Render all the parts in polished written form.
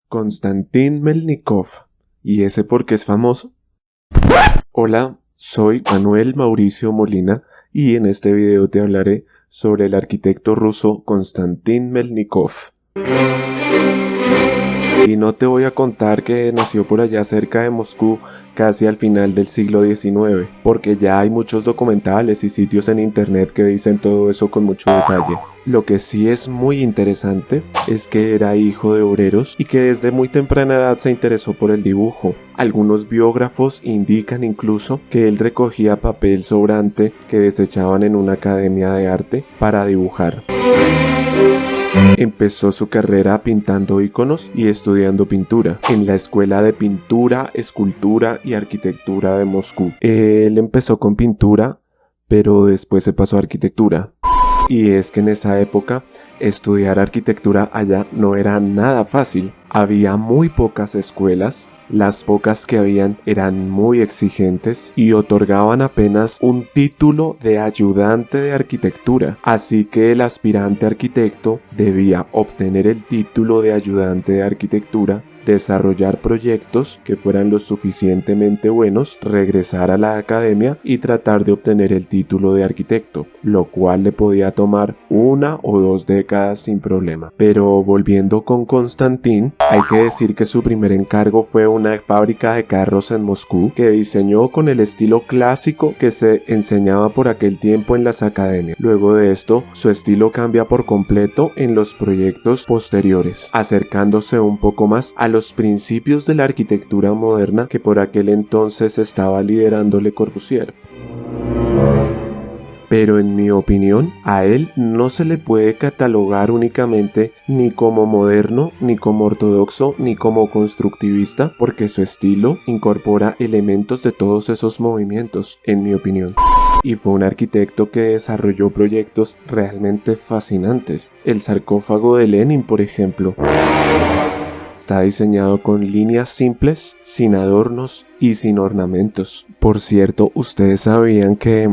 Konstantin Melnikov. ¿Y ese por qué es famoso? Hola, soy Manuel Mauricio Molina y en este video te hablaré sobre el arquitecto ruso Konstantin Melnikov. Y no te voy a contar que nació por allá cerca de Moscú, casi al final del siglo XIX, porque ya hay muchos documentales y sitios en internet que dicen todo eso con mucho detalle. Lo que sí es muy interesante es que era hijo de obreros y que desde muy temprana edad se interesó por el dibujo. Algunos biógrafos indican incluso que él recogía papel sobrante que desechaban en una academia de arte para dibujar. Empezó su carrera pintando íconos y estudiando pintura en la Escuela de Pintura, Escultura y Arquitectura de Moscú. Él empezó con pintura, pero después se pasó a arquitectura. Y es que en esa época estudiar arquitectura allá no era nada fácil. Había muy pocas escuelas. Las pocas que habían eran muy exigentes y otorgaban apenas un título de ayudante de arquitectura. Así que el aspirante arquitecto debía obtener el título de ayudante de arquitectura, desarrollar proyectos que fueran lo suficientemente buenos, regresar a la academia y tratar de obtener el título de arquitecto, lo cual le podía tomar 1 o 2 décadas sin problema. Pero volviendo con Konstantin, hay que decir que su primer encargo fue una fábrica de carros en Moscú que diseñó con el estilo clásico que se enseñaba por aquel tiempo en las academias. Luego de esto, su estilo cambia por completo en los proyectos posteriores, acercándose un poco más a los principios de la arquitectura moderna que por aquel entonces estaba liderando Le Corbusier. Pero en mi opinión, a él no se le puede catalogar únicamente ni como moderno, ni como ortodoxo, ni como constructivista, porque su estilo incorpora elementos de todos esos movimientos, en mi opinión. Y fue un arquitecto que desarrolló proyectos realmente fascinantes. El sarcófago de Lenin, por ejemplo. Está diseñado con líneas simples, sin adornos y sin ornamentos. Por cierto, ¿ustedes sabían que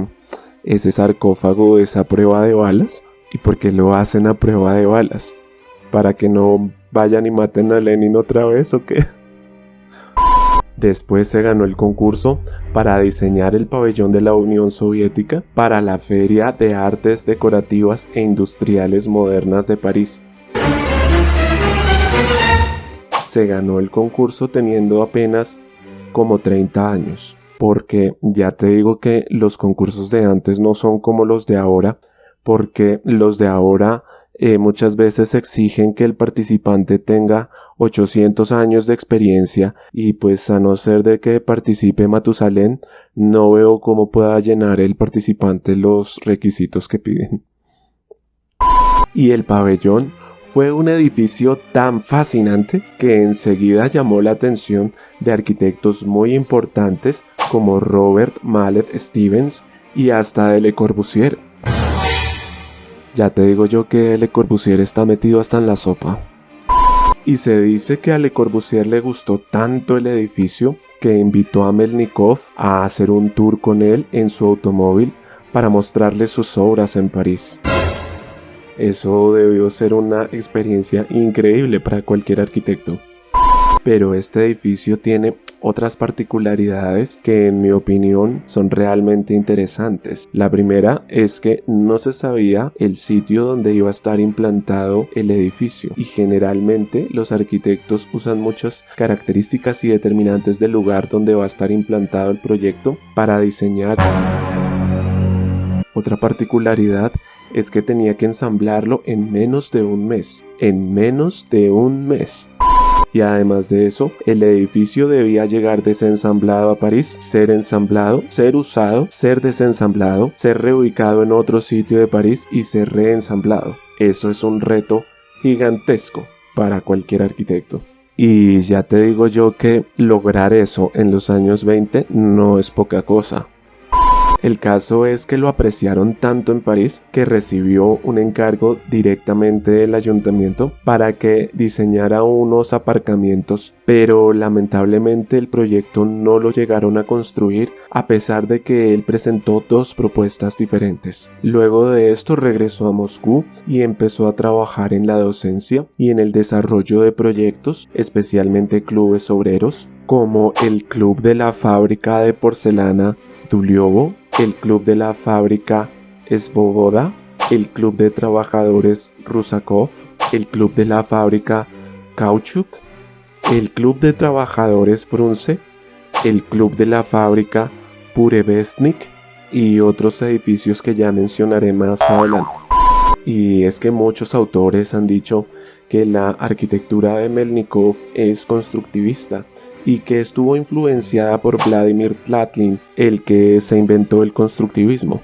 ese sarcófago es a prueba de balas? ¿Y por qué lo hacen a prueba de balas? ¿Para que no vayan y maten a Lenin otra vez o qué? Después se ganó el concurso para diseñar el pabellón de la Unión Soviética para la Feria de Artes Decorativas e Industriales Modernas de París. Se ganó el concurso teniendo apenas como 30 años, porque ya te digo que los concursos de antes no son como los de ahora, porque los de ahora muchas veces exigen que el participante tenga 800 años de experiencia y pues a no ser de que participe Matusalén, no veo cómo pueda llenar el participante los requisitos que piden. Y el pabellón fue un edificio tan fascinante que enseguida llamó la atención de arquitectos muy importantes como Robert Mallet Stevens y hasta de Le Corbusier. Ya te digo yo que Le Corbusier está metido hasta en la sopa. Y se dice que a Le Corbusier le gustó tanto el edificio que invitó a Melnikov a hacer un tour con él en su automóvil para mostrarle sus obras en París. Eso debió ser una experiencia increíble para cualquier arquitecto. Pero este edificio tiene otras particularidades que en mi opinión son realmente interesantes. La primera es que no se sabía el sitio donde iba a estar implantado el edificio y generalmente los arquitectos usan muchas características y determinantes del lugar donde va a estar implantado el proyecto para diseñar. Otra particularidad es que tenía que ensamblarlo en menos de un mes. En menos de un mes. Y además de eso, el edificio debía llegar desensamblado a París, ser ensamblado, ser usado, ser desensamblado, ser reubicado en otro sitio de París y ser reensamblado. Eso es un reto gigantesco para cualquier arquitecto. Y ya te digo yo que lograr eso en los años 20 no es poca cosa. El caso es que lo apreciaron tanto en París que recibió un encargo directamente del ayuntamiento para que diseñara unos aparcamientos, pero lamentablemente el proyecto no lo llegaron a construir a pesar de que él presentó dos propuestas diferentes. Luego de esto regresó a Moscú y empezó a trabajar en la docencia y en el desarrollo de proyectos, especialmente clubes obreros, como el Club de la Fábrica de Porcelana Duliovo, el Club de la Fábrica Svoboda, el Club de Trabajadores Rusakov, el Club de la Fábrica Kautschuk, el Club de Trabajadores Frunze, el Club de la Fábrica Purevestnik y otros edificios que ya mencionaré más adelante. Y es que muchos autores han dicho que la arquitectura de Melnikov es constructivista y que estuvo influenciada por Vladimir Tatlin, el que se inventó el constructivismo.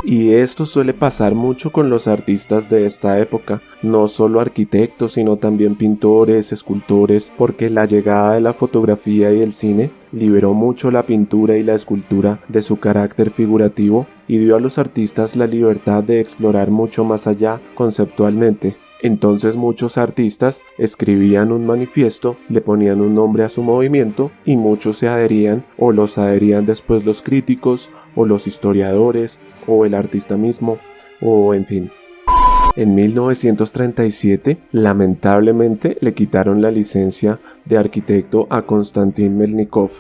Y esto suele pasar mucho con los artistas de esta época, no solo arquitectos, sino también pintores, escultores, porque la llegada de la fotografía y el cine liberó mucho la pintura y la escultura de su carácter figurativo y dio a los artistas la libertad de explorar mucho más allá conceptualmente. Entonces muchos artistas escribían un manifiesto, le ponían un nombre a su movimiento y muchos se adherían o los adherían después los críticos o los historiadores o el artista mismo o en fin. En 1937, lamentablemente, le quitaron la licencia de arquitecto a Konstantin Melnikov,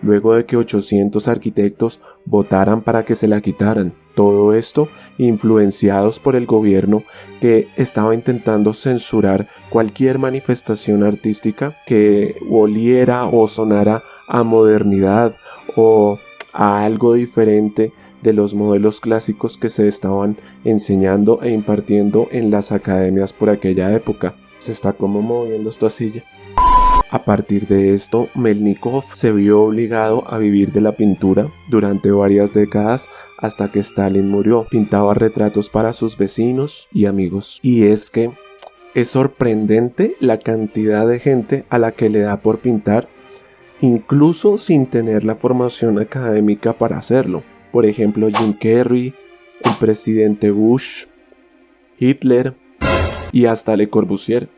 luego de que 800 arquitectos votaran para que se la quitaran. Todo esto influenciados por el gobierno que estaba intentando censurar cualquier manifestación artística que oliera o sonara a modernidad o a algo diferente de los modelos clásicos que se estaban enseñando e impartiendo en las academias por aquella época. Se está como moviendo esta silla. A partir de esto, Melnikov se vio obligado a vivir de la pintura durante varias décadas hasta que Stalin murió. Pintaba retratos para sus vecinos y amigos. Y es que es sorprendente la cantidad de gente a la que le da por pintar, incluso sin tener la formación académica para hacerlo. Por ejemplo, Jim Carrey, el presidente Bush, Hitler y hasta Le Corbusier.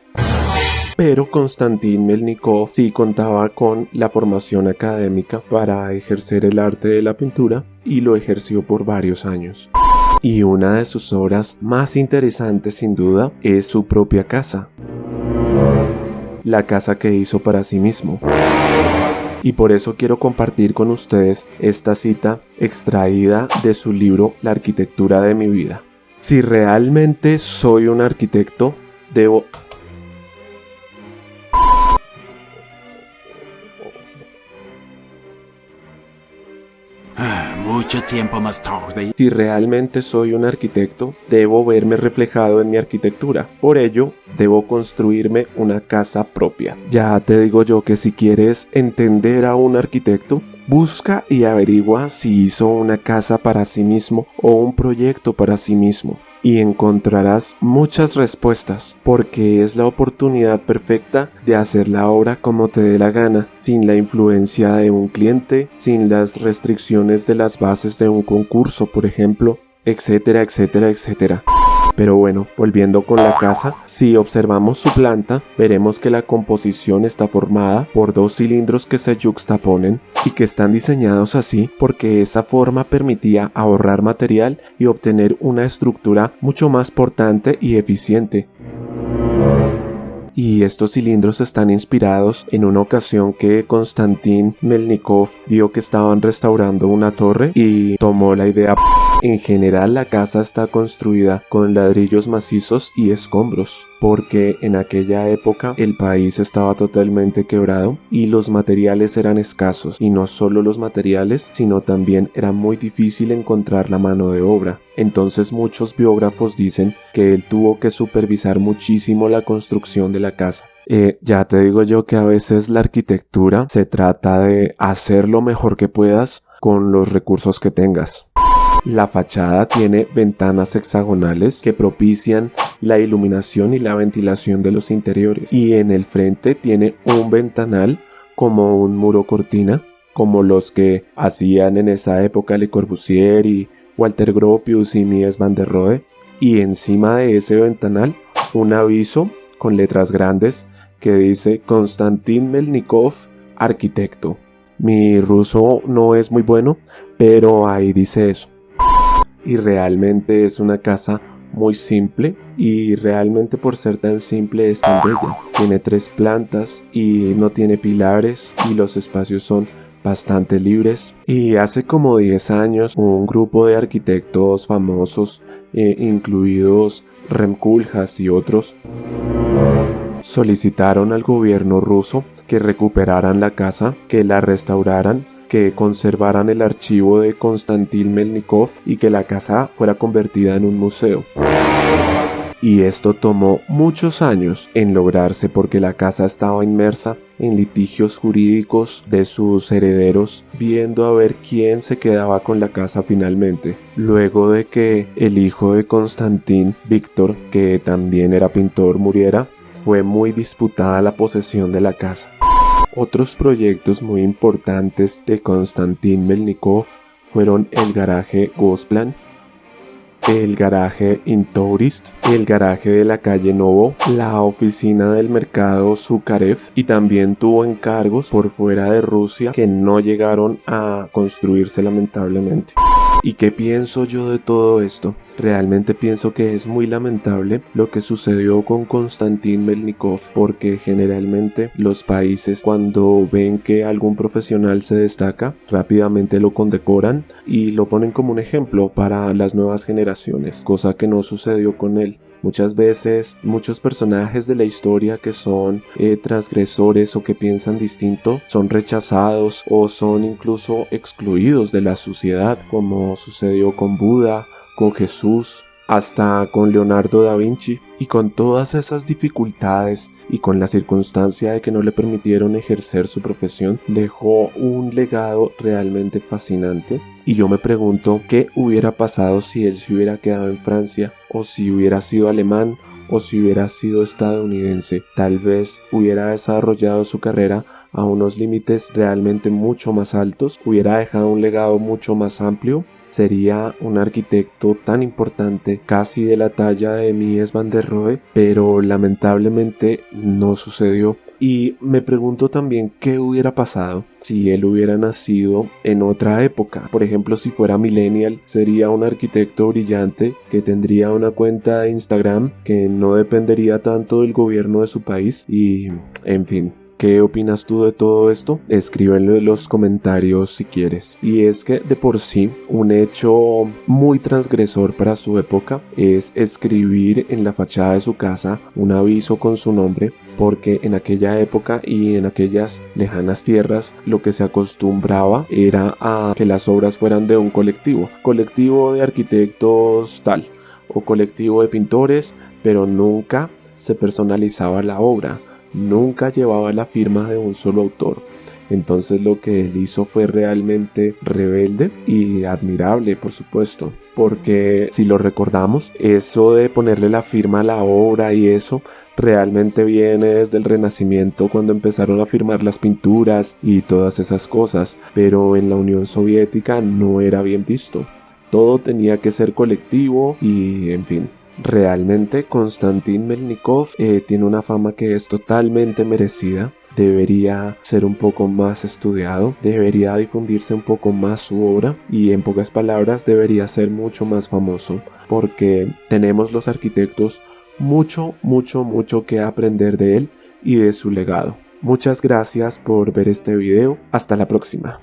Pero Konstantin Melnikov sí contaba con la formación académica para ejercer el arte de la pintura y lo ejerció por varios años. Y una de sus obras más interesantes sin duda es su propia casa. La casa que hizo para sí mismo. Y por eso quiero compartir con ustedes esta cita extraída de su libro La arquitectura de mi vida. Si realmente soy un arquitecto, debo... Mucho tiempo más tarde. Si realmente soy un arquitecto, debo verme reflejado en mi arquitectura. Por ello, debo construirme una casa propia. Ya te digo yo que si quieres entender a un arquitecto, busca y averigua si hizo una casa para sí mismo o un proyecto para sí mismo. Y encontrarás muchas respuestas, porque es la oportunidad perfecta de hacer la obra como te dé la gana, sin la influencia de un cliente, sin las restricciones de las bases de un concurso, por ejemplo, etcétera, etcétera, etcétera. Pero bueno, volviendo con la casa, si observamos su planta, veremos que la composición está formada por dos cilindros que se yuxtaponen y que están diseñados así porque esa forma permitía ahorrar material y obtener una estructura mucho más portante y eficiente. Y estos cilindros están inspirados en una ocasión que Konstantin Melnikov vio que estaban restaurando una torre y tomó la idea. En general la casa está construida con ladrillos macizos y escombros, porque en aquella época el país estaba totalmente quebrado y los materiales eran escasos, y no solo los materiales, sino también era muy difícil encontrar la mano de obra. Entonces muchos biógrafos dicen que él tuvo que supervisar muchísimo la construcción de la casa. Ya te digo yo que a veces la arquitectura se trata de hacer lo mejor que puedas con los recursos que tengas. La fachada tiene ventanas hexagonales que propician la iluminación y la ventilación de los interiores, y en el frente tiene un ventanal como un muro cortina como los que hacían en esa época Le Corbusier y Walter Gropius y Mies van der Rohe, y encima de ese ventanal un aviso con letras grandes que dice Konstantin Melnikov, arquitecto. Mi ruso no es muy bueno, pero ahí dice eso. Y realmente es una casa muy simple, y realmente por ser tan simple es tan bella. Tiene 3 plantas y no tiene pilares, y los espacios son bastante libres. Y hace como 10 años un grupo de arquitectos famosos, incluidos Rem Koolhaas y otros, solicitaron al gobierno ruso que recuperaran la casa, que la restauraran, que conservaran el archivo de Konstantin Melnikov y que la casa fuera convertida en un museo. Y esto tomó muchos años en lograrse porque la casa estaba inmersa en litigios jurídicos de sus herederos, viendo a ver quién se quedaba con la casa finalmente. Luego de que el hijo de Konstantin, Víctor, que también era pintor, muriera, fue muy disputada la posesión de la casa. Otros proyectos muy importantes de Konstantin Melnikov fueron el garaje Gosplan, el garaje Intourist, el garaje de la calle Novo, la oficina del mercado Zukarev, y también tuvo encargos por fuera de Rusia que no llegaron a construirse lamentablemente. ¿Y qué pienso yo de todo esto? Realmente pienso que es muy lamentable lo que sucedió con Konstantin Melnikov, porque generalmente los países, cuando ven que algún profesional se destaca, rápidamente lo condecoran y lo ponen como un ejemplo para las nuevas generaciones, cosa que no sucedió con él. Muchas veces muchos personajes de la historia que son transgresores o que piensan distinto son rechazados o son incluso excluidos de la sociedad, como sucedió con Buda, con Jesús, hasta con Leonardo da Vinci. Y con todas esas dificultades y con la circunstancia de que no le permitieron ejercer su profesión, dejó un legado realmente fascinante. Y yo me pregunto qué hubiera pasado si él se hubiera quedado en Francia, o si hubiera sido alemán, o si hubiera sido estadounidense. Tal vez hubiera desarrollado su carrera a unos límites realmente mucho más altos, hubiera dejado un legado mucho más amplio. Sería un arquitecto tan importante, casi de la talla de Mies van der Rohe, pero lamentablemente no sucedió. Y me pregunto también qué hubiera pasado si él hubiera nacido en otra época. Por ejemplo, si fuera millennial, sería un arquitecto brillante que tendría una cuenta de Instagram que no dependería tanto del gobierno de su país y, en fin. ¿Qué opinas tú de todo esto? Escríbelo en los comentarios si quieres. Y es que de por sí un hecho muy transgresor para su época es escribir en la fachada de su casa un aviso con su nombre, porque en aquella época y en aquellas lejanas tierras lo que se acostumbraba era a que las obras fueran de un colectivo de arquitectos tal, o colectivo de pintores, pero nunca se personalizaba la obra. Nunca llevaba la firma de un solo autor. Entonces lo que él hizo fue realmente rebelde y admirable, por supuesto, porque si lo recordamos, eso de ponerle la firma a la obra y eso realmente viene desde el Renacimiento, cuando empezaron a firmar las pinturas y todas esas cosas, pero en la Unión Soviética no era bien visto. Todo tenía que ser colectivo y, en fin. Realmente Konstantin Melnikov tiene una fama que es totalmente merecida. Debería ser un poco más estudiado, debería difundirse un poco más su obra y, en pocas palabras, debería ser mucho más famoso, porque tenemos los arquitectos mucho que aprender de él y de su legado. Muchas gracias por ver este video. Hasta la próxima.